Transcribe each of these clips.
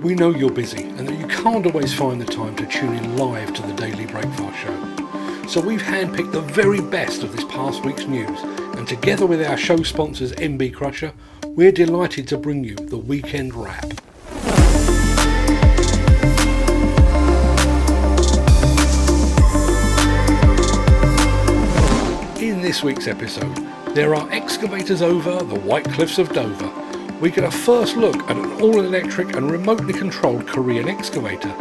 We know you're busy and that you can't always find the time to tune in live to the Daily Breakfast Show. So we've handpicked the very best of this past week's news, and together with our show sponsors MB Crusher, we're delighted to bring you the Weekend Wrap. In this week's episode, there are excavators over the White Cliffs of Dover. We get a first look at an all-electric and remotely controlled Korean excavator.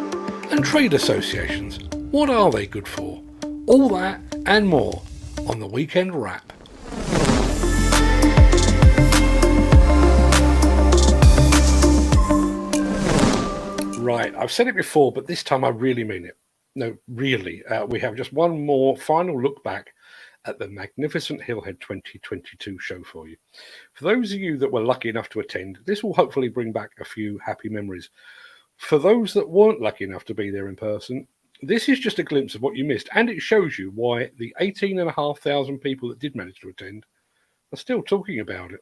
And trade associations, what are they good for? All that and more on the Weekend Wrap. Right, I've said it before, but this time I really mean it. No, really, we have just one more final look back at the magnificent Hillhead 2022 show for you. For those of you that were lucky enough to attend, this will hopefully bring back a few happy memories. For those that weren't lucky enough to be there in person, this is just a glimpse of what you missed, and it shows you why the 18,500 people that did manage to attend are still talking about it.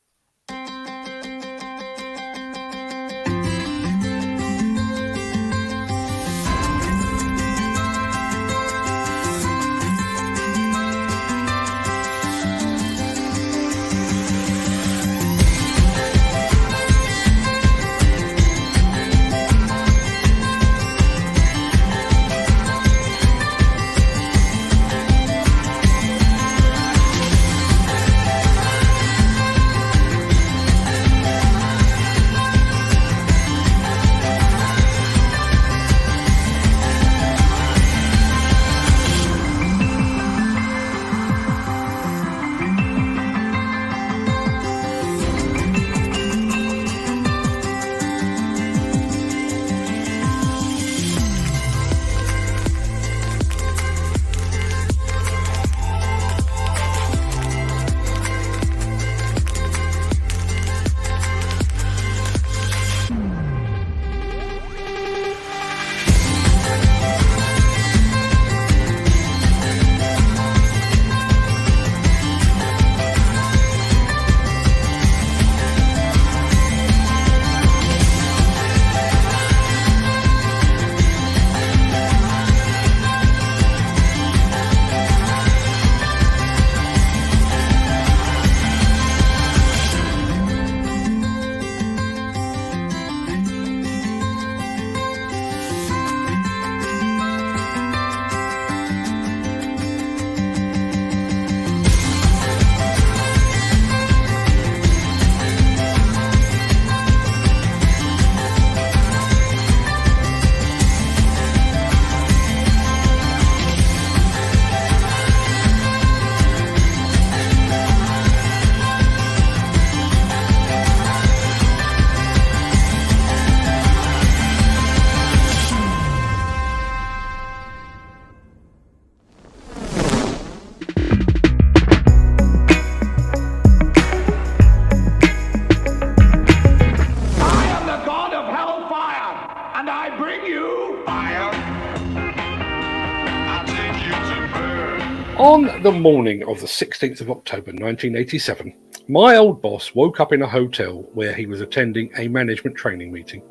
On the morning of the 16th of October 1987, my old boss woke up in a hotel where he was attending a management training meeting.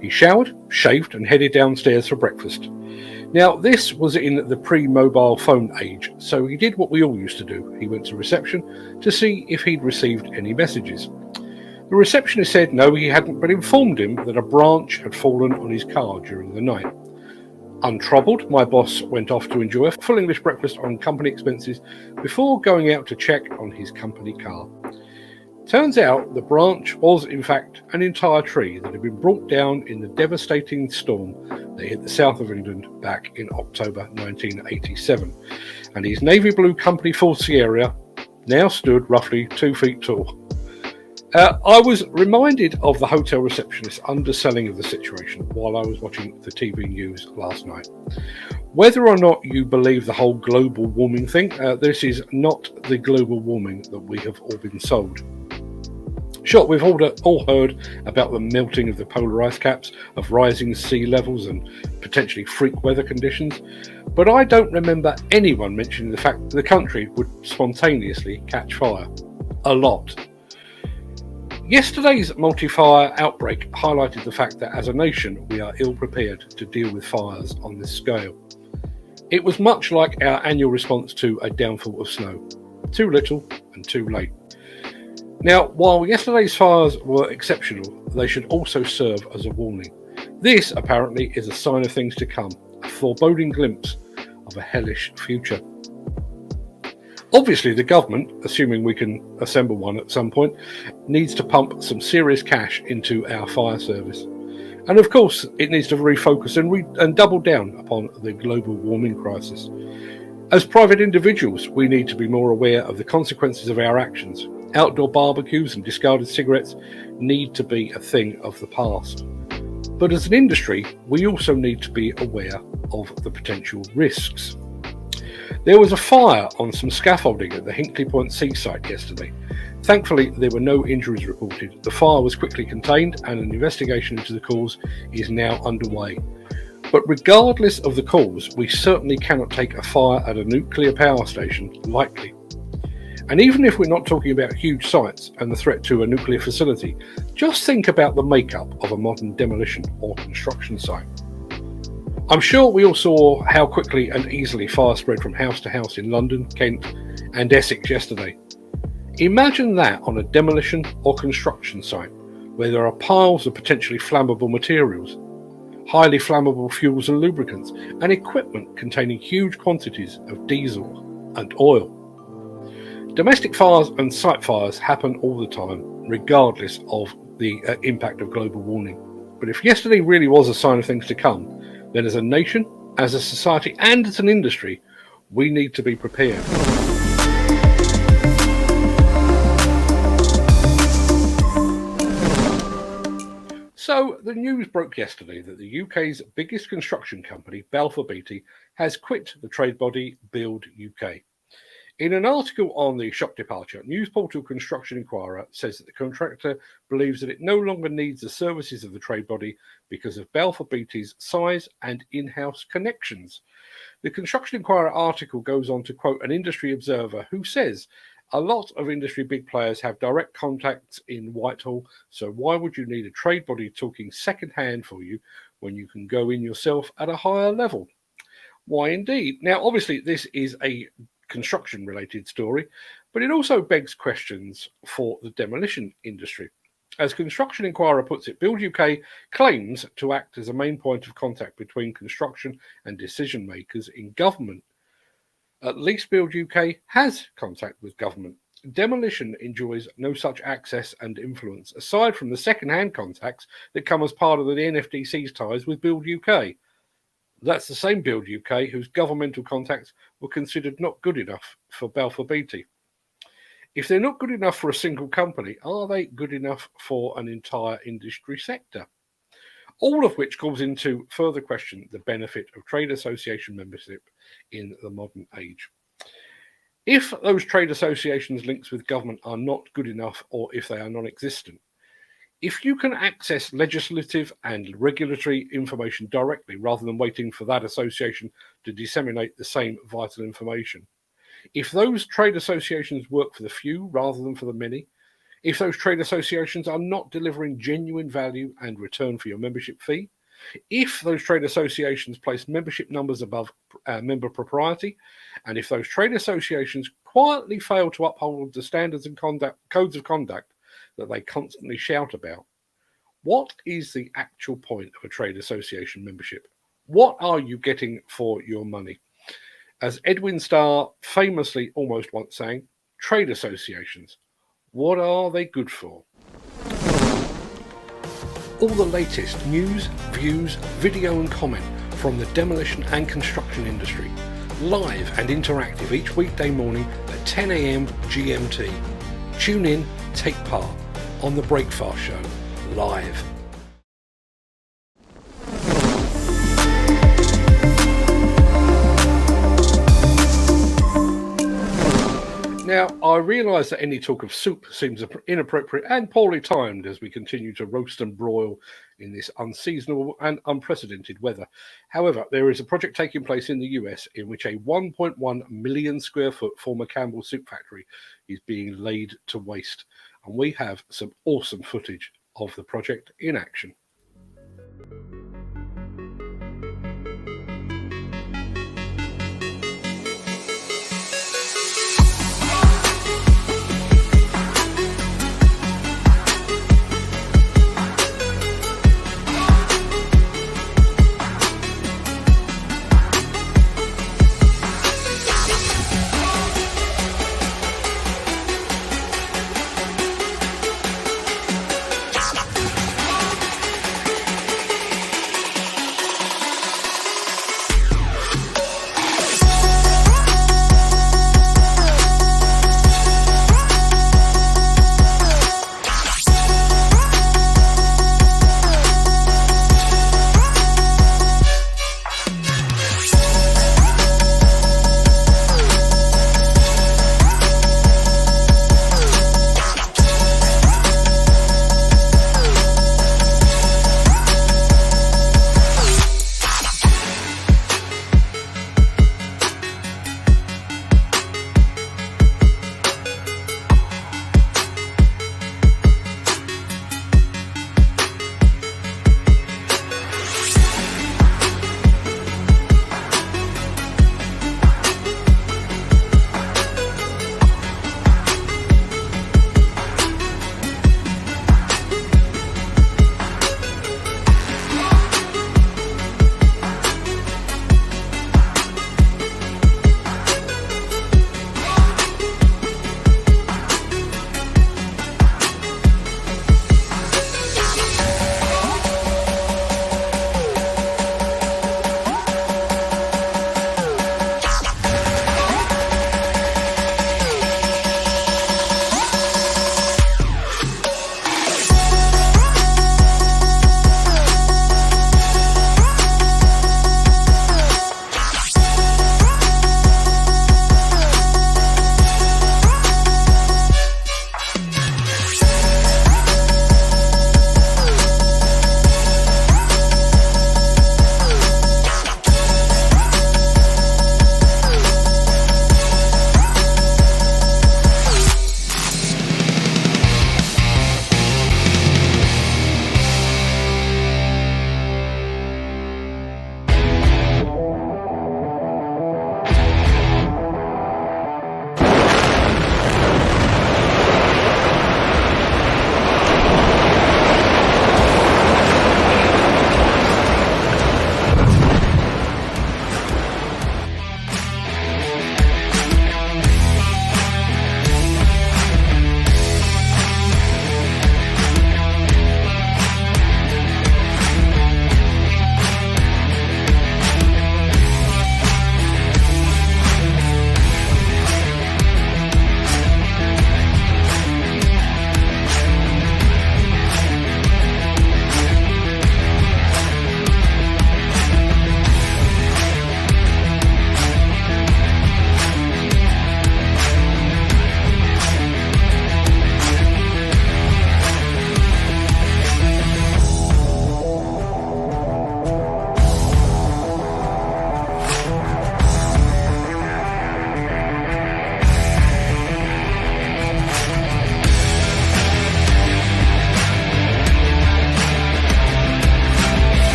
He showered, shaved and headed downstairs for breakfast. Now, this was in the pre-mobile phone age, so he did what we all used to do. He went to reception to see if he'd received any messages. The receptionist said no, he hadn't, but informed him that a branch had fallen on his car during the night. Untroubled, my boss went off to enjoy a full English breakfast on company expenses before going out to check on his company car. Turns out the branch was in fact an entire tree that had been brought down in the devastating storm that hit the south of England back in October 1987, and his navy blue company Ford Sierra now stood roughly 2 feet tall. I was reminded of the hotel receptionist's underselling of the situation while I was watching the TV news last night. Whether or not you believe the whole global warming thing, this is not the global warming that we have all been sold. Sure, we've all heard about the melting of the polar ice caps, of rising sea levels and potentially freak weather conditions, but I don't remember anyone mentioning the fact that the country would spontaneously catch fire. A lot. Yesterday's multi-fire outbreak highlighted the fact that as a nation we are ill prepared to deal with fires on this scale. It was much like our annual response to a downfall of snow. Too little and too late. Now, while yesterday's fires were exceptional, they should also serve as a warning. This, apparently, is a sign of things to come, a foreboding glimpse of a hellish future. Obviously, the government, assuming we can assemble one at some point, needs to pump some serious cash into our fire service. And of course, it needs to refocus and double down upon the global warming crisis. As private individuals, we need to be more aware of the consequences of our actions. Outdoor barbecues and discarded cigarettes need to be a thing of the past. But as an industry, we also need to be aware of the potential risks. There was a fire on some scaffolding at the Hinkley Point seaside yesterday. Thankfully, there were no injuries reported. The fire was quickly contained and an investigation into the cause is now underway. But regardless of the cause, we certainly cannot take a fire at a nuclear power station lightly. And even if we're not talking about huge sites and the threat to a nuclear facility, just think about the makeup of a modern demolition or construction site. I'm sure we all saw how quickly and easily fire spread from house to house in London, Kent and Essex yesterday. Imagine that on a demolition or construction site where there are piles of potentially flammable materials, highly flammable fuels and lubricants, and equipment containing huge quantities of diesel and oil. Domestic fires and site fires happen all the time, regardless of the impact of global warming. But if yesterday really was a sign of things to come, then as a nation, as a society, and as an industry, we need to be prepared. So, the news broke yesterday that the UK's biggest construction company, Balfour Beatty, has quit the trade body Build UK. In an article on the shock departure, news portal Construction Inquirer says that the contractor believes that it no longer needs the services of the trade body because of Balfour Beatty's size and in-house connections. The Construction Inquirer article goes on to quote an industry observer who says, "A lot of industry big players have direct contacts in Whitehall, so why would you need a trade body talking second-hand for you when you can go in yourself at a higher level?" Why indeed? Now, obviously, this is a construction-related story, but it also begs questions for the demolition industry. As Construction Inquirer puts it, Build UK claims to act as a main point of contact between construction and decision makers in government. At least Build UK has contact with government. Demolition enjoys no such access and influence, aside from the second-hand contacts that come as part of the NFDC's ties with Build UK. That's the same Build UK whose governmental contacts were considered not good enough for Balfour Beatty. If they're not good enough for a single company, are they good enough for an entire industry sector? All of which calls into further question the benefit of trade association membership in the modern age. If those trade associations' links with government are not good enough, or if they are non-existent, if you can access legislative and regulatory information directly rather than waiting for that association to disseminate the same vital information, if those trade associations work for the few rather than for the many, if those trade associations are not delivering genuine value and return for your membership fee, if those trade associations place membership numbers above member propriety, and if those trade associations quietly fail to uphold the standards and codes of conduct that they constantly shout about, what is the actual point of a trade association membership? What are you getting for your money? As Edwin Starr famously almost once sang, trade associations, what are they good for? All the latest news, views, video and comment from the demolition and construction industry, live and interactive each weekday morning at 10 a.m. GMT. Tune in, take part on the Breakfast Show, live. Now, I realise that any talk of soup seems inappropriate and poorly timed as we continue to roast and broil in this unseasonable and unprecedented weather. However, there is a project taking place in the US in which a 1.1 million square foot former Campbell soup factory is being laid to waste. and we have some awesome footage of the project in action.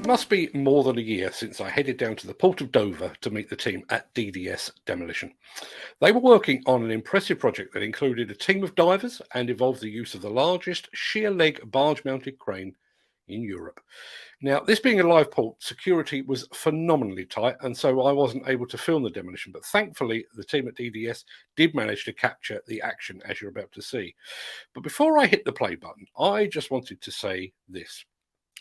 It must be more than a year since I headed down to the port of Dover to meet the team at DDS Demolition. They were working on an impressive project that included a team of divers and involved the use of the largest sheer leg barge mounted crane in Europe. Now, this being a live port, security was phenomenally tight, and so I wasn't able to film the demolition, but thankfully the team at DDS did manage to capture the action, as you're about to see. But before I hit the play button, I just wanted to say this.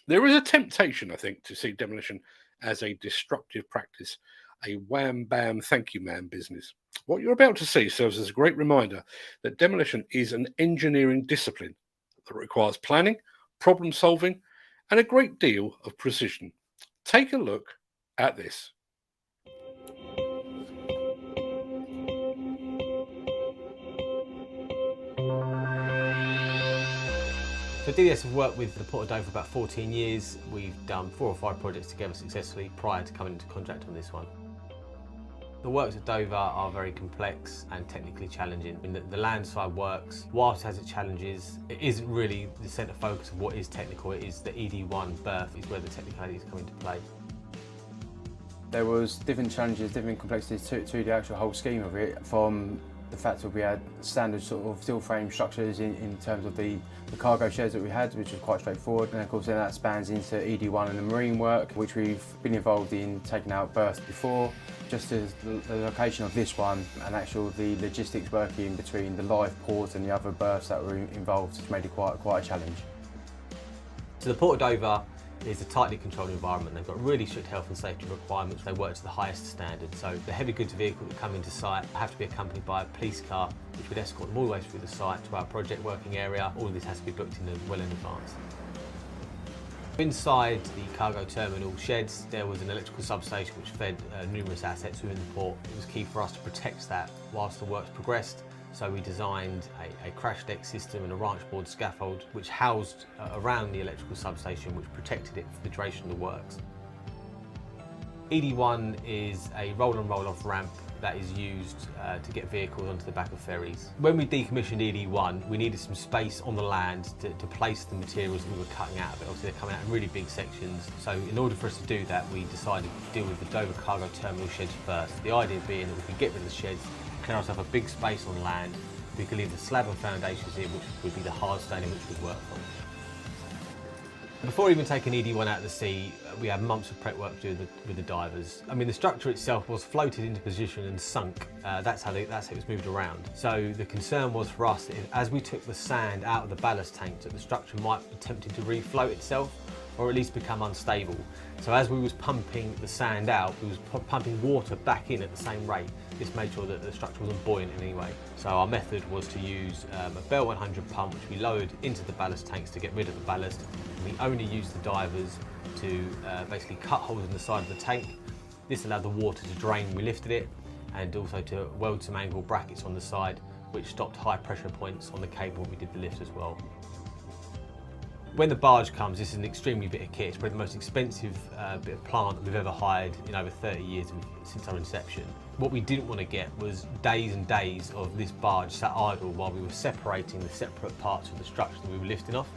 There is a temptation, I think, to see demolition as a destructive practice, a wham bam thank you ma'am business. What you're about to see serves as a great reminder that demolition is an engineering discipline that requires planning, problem solving, and a great deal of precision. Take a look at this. So DDS have worked with the Port of Dover for about 14 years. We've done 4 or 5 projects together successfully prior to coming into contract on this one. The works at Dover are very complex and technically challenging. I mean, the landside works, whilst it has its challenges, it isn't really the centre focus of what is technical. It is the ED1 berth is where the technicalities come into play. There was different challenges, different complexities to the actual whole scheme of it, from the fact that we had standard sort of steel frame structures in terms of the cargo sheds that we had, which was quite straightforward, and of course then that spans into ED1 and the marine work, which we've been involved in taking out berths before. Just as the location of this one and the logistics working between the live port and the other berths that were involved, which made it quite a challenge. So the Port of Dover is a tightly controlled environment. They've got really strict health and safety requirements. They work to the highest standard. So the heavy goods vehicle that come into site have to be accompanied by a police car, which would escort them all the way through the site to our project working area. All of this has to be booked in well in advance. Inside the cargo terminal sheds, there was an electrical substation which fed numerous assets within the port. It was key for us to protect that whilst the works progressed. So we designed a crash deck system and a ranch board scaffold which housed around the electrical substation, which protected it for the duration of the works. ED1 is a roll and roll off ramp that is used to get vehicles onto the back of ferries. When we decommissioned ED1, we needed some space on the land to place the materials that we were cutting out of it. Obviously they're coming out in really big sections, so in order for us to do that, we decided to deal with the Dover cargo terminal sheds first. The idea being that we could get rid of the sheds, clear ourselves a big space on land, we could leave the slab and foundations here, which would be the hard stone in which we'd work from. Before even taking ED1 out of the sea, we had months of prep work to do with the divers. I mean, the structure itself was floated into position and sunk. That's how it was moved around. So the concern was for us, as we took the sand out of the ballast tanks, that the structure might be tempted to refloat itself, or at least become unstable. So as we was pumping the sand out, we was pumping water back in at the same rate. This made sure that the structure wasn't buoyant in any way. So our method was to use a Bell 100 pump, which we lowered into the ballast tanks to get rid of the ballast. And we only used the divers to basically cut holes in the side of the tank. This allowed the water to drain when we lifted it, and also to weld some angle brackets on the side, which stopped high pressure points on the cable when we did the lift as well. When the barge comes, this is an extremely bit of kit. It's probably the most expensive bit of plant that we've ever hired in over 30 years since our inception. What we didn't want to get was days and days of this barge sat idle while we were separating the separate parts of the structure that we were lifting off.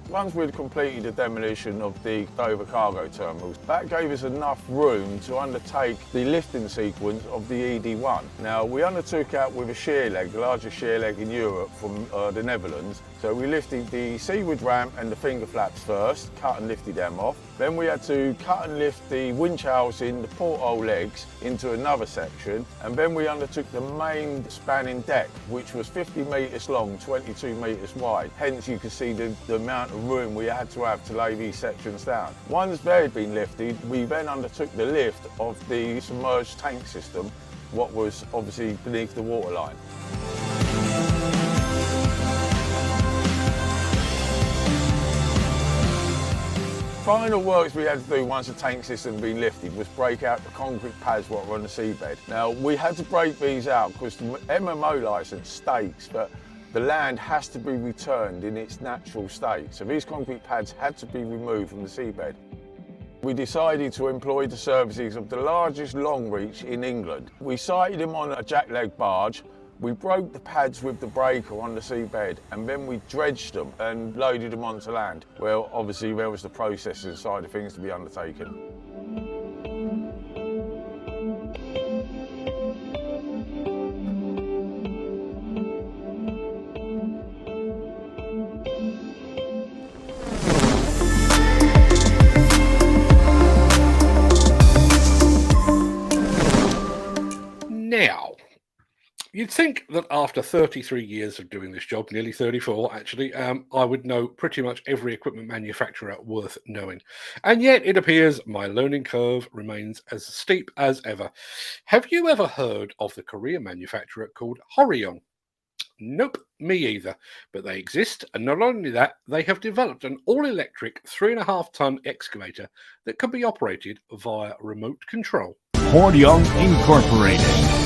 Once we'd completed the demolition of the Dover cargo terminals, that gave us enough room to undertake the lifting sequence of the ED1. Now, we undertook out with a shear leg, the largest shear leg in Europe from the Netherlands. So we lifted the seaward ramp and the finger flaps first, cut and lifted them off. Then we had to cut and lift the winch housing, the porthole legs, into another section. And then we undertook the main spanning deck, which was 50 metres long, 22 metres wide. Hence you can see the amount of room we had to have to lay these sections down. Once they had been lifted, we then undertook the lift of the submerged tank system, what was obviously beneath the waterline. Final works we had to do once the tank system had been lifted was break out the concrete pads what were on the seabed. Now, we had to break these out because the MMO licence states that the land has to be returned in its natural state. So these concrete pads had to be removed from the seabed. We decided to employ the services of the largest long reach in England. We sighted him on a jackleg barge We broke the pads with the breaker on the seabed, and then we dredged them and loaded them onto land. Well, obviously there was the processing side of things to be undertaken. Now, you'd think that after 33 years of doing this job, nearly 34 actually, I would know pretty much every equipment manufacturer worth knowing. And yet it appears my learning curve remains as steep as ever. Have you ever heard of the Korean manufacturer called Horion? Nope, me either. But they exist, and not only that, they have developed an all-electric 3.5-ton excavator that can be operated via remote control. Horion Incorporated.